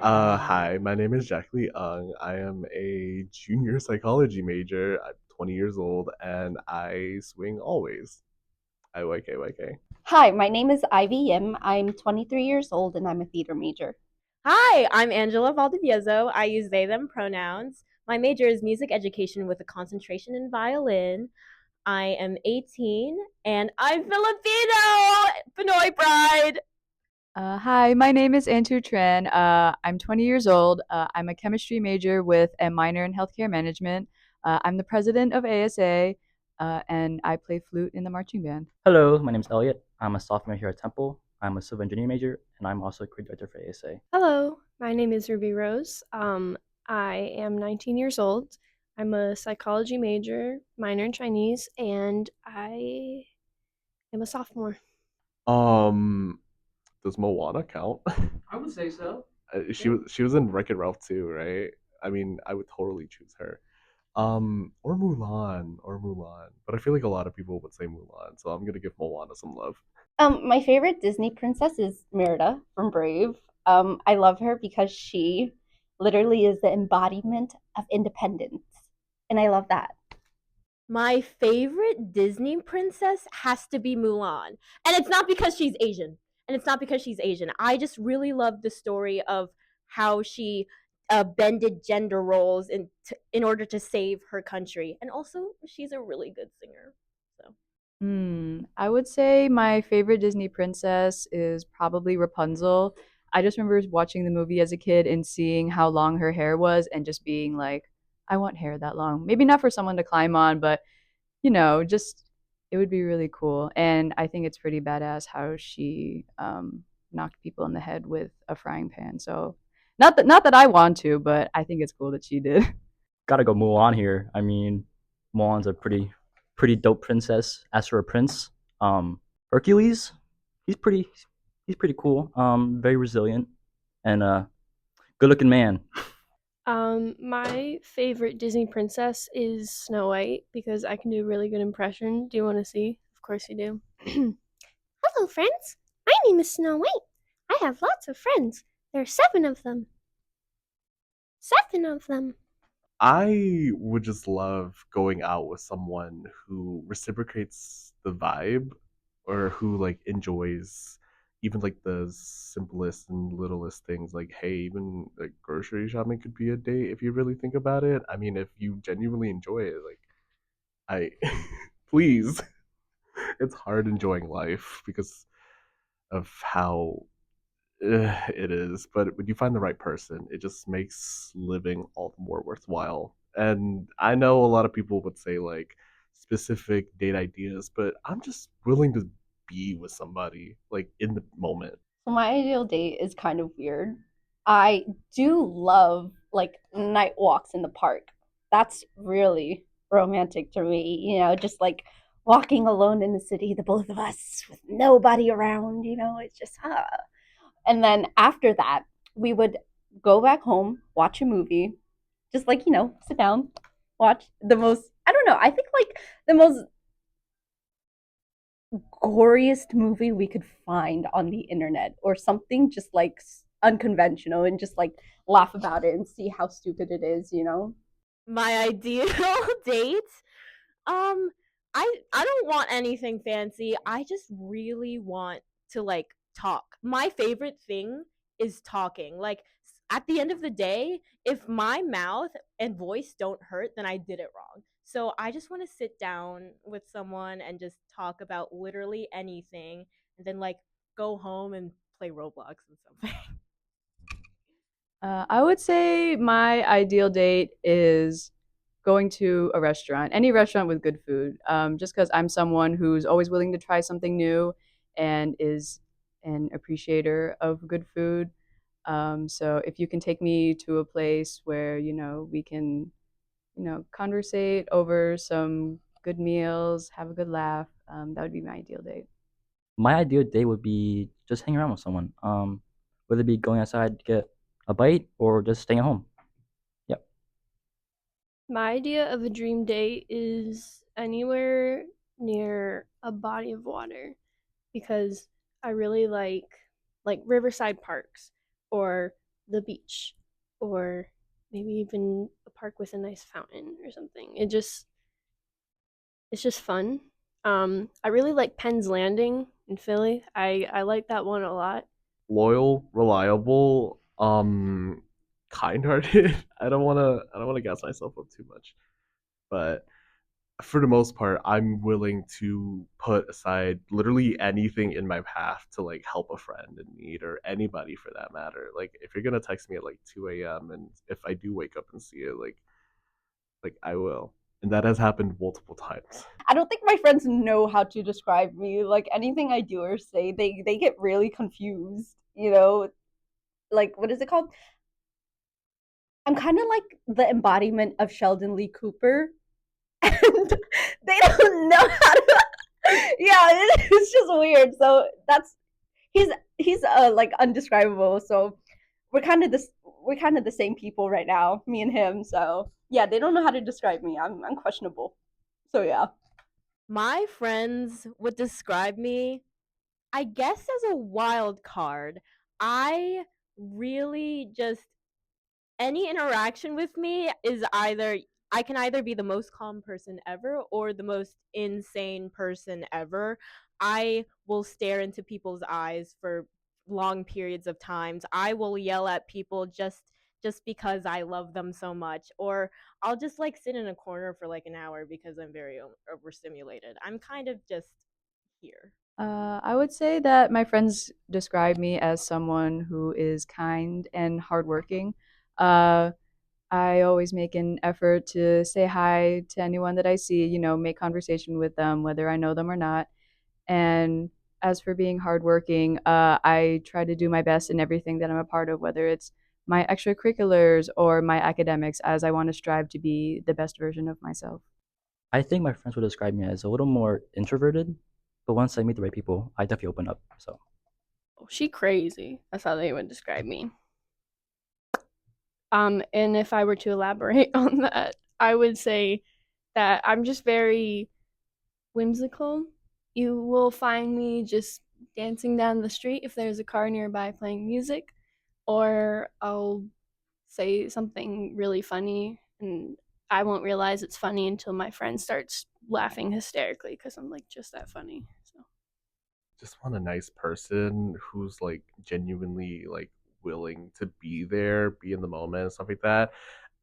Hi, my name is Jack Lee Ung. I am a junior psychology major. I'm 20 years old and I swing always. IYK. Hi, my name is Ivy Yim. I'm 23 years old and I'm a theater major. Hi, I'm Angela Valdivieso. I use they, them pronouns. My major is music education with a concentration in violin. I am 18 and I'm Filipino! Pinoy bride! Hi, my name is Antu Tran. I'm 20 years old. I'm a chemistry major with a minor in healthcare management. I'm the president of ASA, and I play flute in the marching band. Hello, my name is Elliot. I'm a sophomore here at Temple. I'm a civil engineering major, and I'm also a career director for ASA. Hello, my name is Ruby Rose. I am 19 years old. I'm a psychology major, minor in Chinese, and I am a sophomore. Um, does Moana count? I would say so. She was in Wreck-It Ralph too, right? I mean, I would totally choose her. Or Mulan. But I feel like a lot of people would say Mulan, so I'm gonna give Moana some love. My favorite Disney princess is Merida from Brave. I love her because she literally is the embodiment of independence. And I love that. My favorite Disney princess has to be Mulan. And it's not because she's Asian. I just really love the story of how she bended gender roles in order to save her country. And also, she's a really good singer. So. I would say my favorite Disney princess is probably Rapunzel. I just remember watching the movie as a kid and seeing how long her hair was and just being like, I want hair that long. Maybe not for someone to climb on, but just it would be really cool. And I think it's pretty badass how she knocked people in the head with a frying pan. So not that I want to, but I think it's cool that she did. Gotta go Mulan here. I mean, Mulan's a pretty dope princess. As for a prince, Hercules, he's pretty he's pretty cool. Very resilient and good looking man. My favorite Disney princess is Snow White because I can do a really good impression. Do you want to see? Of course you do. Hello, friends. My name is Snow White. I have lots of friends. There are 7 of them. 7 of them. I would just love going out with someone who reciprocates the vibe or who like enjoys even like the simplest and littlest things like hey even like grocery shopping could be a date if you really think about it. I mean if you genuinely enjoy it like I please. It's hard enjoying life because of how it is, but when you find the right person, it just makes living all the more worthwhile. And I know a lot of people would say like specific date ideas, but I'm just willing to be with somebody like in the moment. So my ideal date is kind of weird. I do love like night walks in the park. That's really romantic to me, just like walking alone in the city, the both of us with nobody around, it's just And then after that, we would go back home, watch a movie, just like, sit down, watch the most, I don't know, I think like the most goriest movie we could find on the internet or something just like unconventional and just like laugh about it and see how stupid it is. My ideal date? Um, I don't want anything fancy. I just really want to like talk. My favorite thing is talking. Like at the end of the day, if my mouth and voice don't hurt, then I did it wrong. So I just want to sit down with someone and just talk about literally anything and then like go home and play Roblox and something. I would say my ideal date is going to a restaurant, any restaurant with good food. Just because I'm someone who's always willing to try something new and is an appreciator of good food. So if you can take me to a place where we can conversate over some good meals, have a good laugh, that would be my ideal date. My ideal day would be just hanging around with someone. Whether it be going outside to get a bite or just staying at home. Yep. My idea of a dream date is anywhere near a body of water because I really like riverside parks or the beach, or maybe even a park with a nice fountain or something. It's just fun. I really like Penn's Landing in Philly. I like that one a lot. Loyal, reliable, kind-hearted. I don't wanna gas myself up too much, but for the most part, I'm willing to put aside literally anything in my path to like help a friend in need or anybody for that matter. Like if you're gonna text me at like 2 a.m. and if I do wake up and see it, like I will. And that has happened multiple times. I don't think my friends know how to describe me. Like anything I do or say, they get really confused. You know, like what is it called? I'm kind of like the embodiment of Sheldon Lee Cooper, and they don't know how to. Yeah, it's just weird. So that's he's he's like undescribable. So we're kind of this we're kind of the same people right now, me and him. So yeah, they don't know how to describe me. I'm questionable. So yeah. My friends would describe me, I guess, as a wild card. I really just any interaction with me is either I can either be the most calm person ever or the most insane person ever. I will stare into people's eyes for long periods of times. I will yell at people just because I love them so much, or I'll just like sit in a corner for like an hour because I'm very overstimulated. I'm kind of just here. I would say that my friends describe me as someone who is kind and hardworking. Uh, I always make an effort to say hi to anyone that I see, make conversation with them, whether I know them or not. And as for being hardworking, I try to do my best in everything that I'm a part of, whether it's my extracurriculars or my academics, as I want to strive to be the best version of myself. I think my friends would describe me as a little more introverted, but once I meet the right people, I definitely open up. So Oh, she crazy. That's how they would describe me. And if I were to elaborate on that, I would say that I'm just very whimsical. You will find me just dancing down the street if there's a car nearby playing music, or I'll say something really funny and I won't realize it's funny until my friend starts laughing hysterically because I'm like just that funny. So Just want a nice person who's like genuinely like willing to be there, be in the moment, and stuff like that.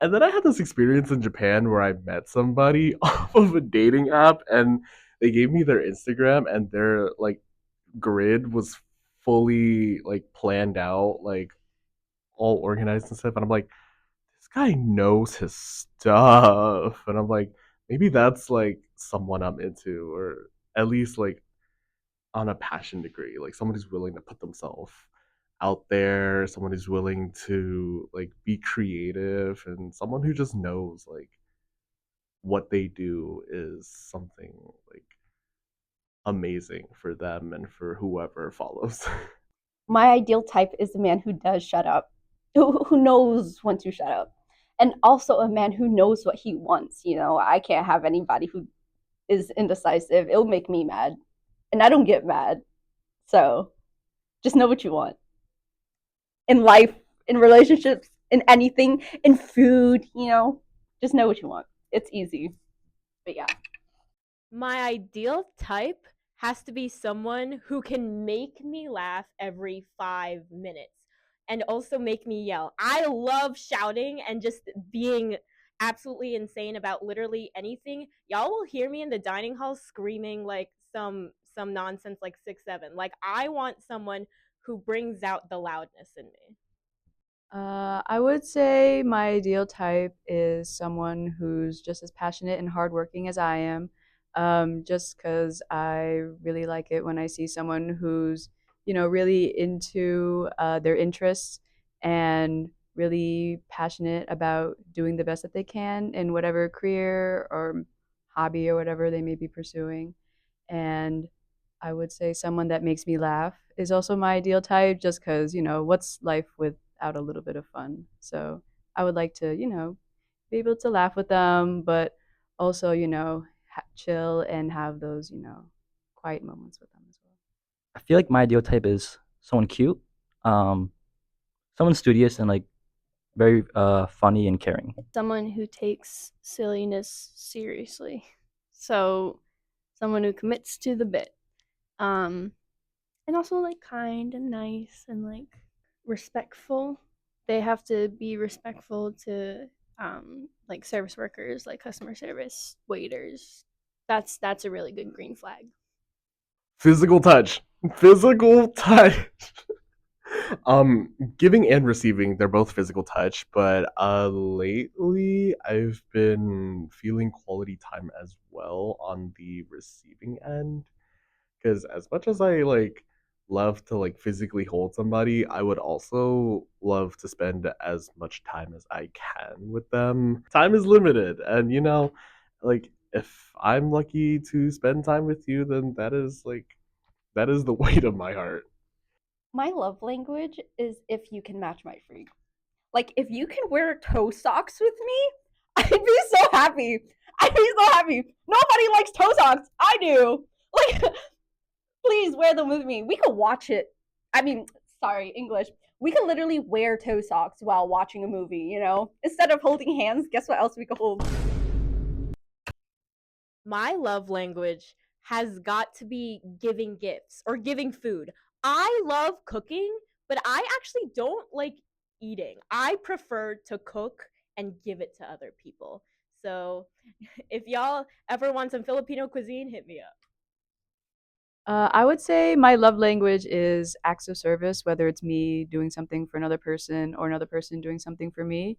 And then I had this experience in Japan where I met somebody off of a dating app and they gave me their Instagram and their like grid was fully like planned out, like all organized and stuff. And I'm like, this guy knows his stuff. And I'm like, maybe that's like someone I'm into, or at least like on a passion degree, like someone who's willing to put themselves out there, someone who's willing to like be creative, and someone who just knows like what they do is something like amazing for them and for whoever follows. My ideal type is a man who does shut up, who knows when to shut up, and also a man who knows what he wants. You know, I can't have anybody who is indecisive. It'll make me mad, and I don't get mad. So just know what you want in life, in relationships, in anything, in food. You know, just know what you want. It's easy, but yeah. My ideal type has to be someone who can make me laugh every 5 minutes and also make me yell. I love shouting and just being absolutely insane about literally anything. Y'all will hear me in the dining hall screaming like some nonsense like 6 7. Like I want someone who brings out the loudness in me. I would say my ideal type is someone who's just as passionate and hardworking as I am. Just because I really like it when I see someone who's, really into their interests and really passionate about doing the best that they can in whatever career or hobby or whatever they may be pursuing. And I would say someone that makes me laugh is also my ideal type, just because, what's life without a little bit of fun? So I would like to, be able to laugh with them, but also, chill and have those, quiet moments with them as well. I feel like my ideal type is someone cute, um, someone studious and like very funny and caring. Someone who takes silliness seriously. So, someone who commits to the bit. And also like kind and nice and like respectful. They have to be respectful to like service workers, like customer service, waiters. That's a really good green flag. Physical touch. Physical touch. Giving and receiving, they're both physical touch, but lately I've been feeling quality time as well on the receiving end. Because as much as I like love to like physically hold somebody, I would also love to spend as much time as I can with them. Time is limited, and like if I'm lucky to spend time with you, then that is the weight of my heart. My love language is if you can match my freak. Like, if you can wear toe socks with me, I'd be so happy. I'd be so happy. Nobody likes toe socks. I do. Like, please wear them with me. We could watch it. I mean, sorry, English. We could literally wear toe socks while watching a movie, Instead of holding hands, guess what else we could hold? My love language has got to be giving gifts or giving food. I love cooking, but I actually don't like eating. I prefer to cook and give it to other people. So if y'all ever want some Filipino cuisine, hit me up. I would say my love language is acts of service, whether it's me doing something for another person or another person doing something for me.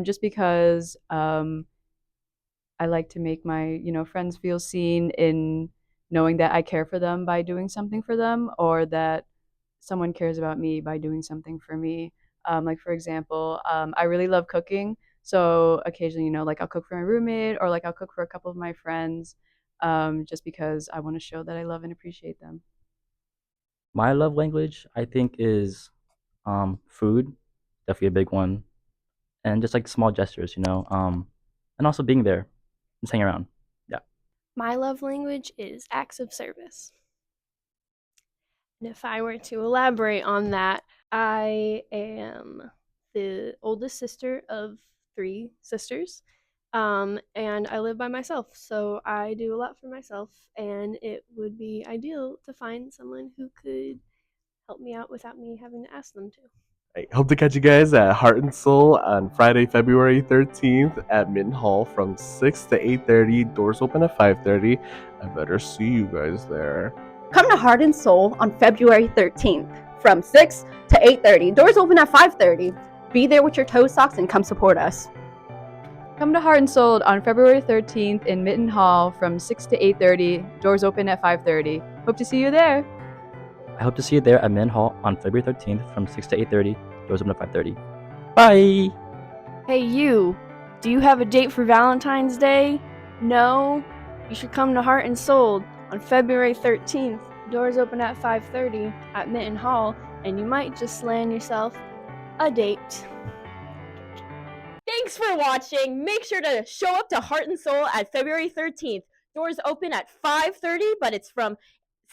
Just because I like to make my, friends feel seen in knowing that I care for them by doing something for them, or that someone cares about me by doing something for me. Like for example, I really love cooking, so occasionally, like I'll cook for my roommate or like I'll cook for a couple of my friends, just because I want to show that I love and appreciate them. My love language, I think, is food, definitely a big one, and just like small gestures, and also being there, just hang around. Yeah. My love language is acts of service. And if I were to elaborate on that, I am the oldest sister of 3 sisters. And I live by myself, so I do a lot for myself, and it would be ideal to find someone who could help me out without me having to ask them to. I hope to catch you guys at Heart and Soul on Friday, February 13th at Minton Hall from 6 to 8:30. Doors open at 5:30. I better see you guys there. Come to Heart and Soul on February 13th from 6 to 8:30. Doors open at 5:30. Be there with your toe socks and come support us. Come to Heart and Soul on February 13th in Mitten Hall from 6 to 8:30. Doors open at 5:30. Hope to see you there. I hope to see you there at Min Hall on February 13th from 6 to 8:30. Doors open at 5:30. Bye! Hey, you! Do you have a date for Valentine's Day? No? You should come to Heart and Soul on February 13th. Doors open at 5:30 at Mitten Hall, and you might just land yourself a date. Thanks for watching. Make sure to show up to Heart and Soul at February 13th. Doors open at 5:30, but it's from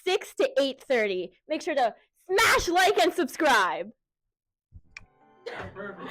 6 to 8:30. Make sure to smash like and subscribe. Perfect.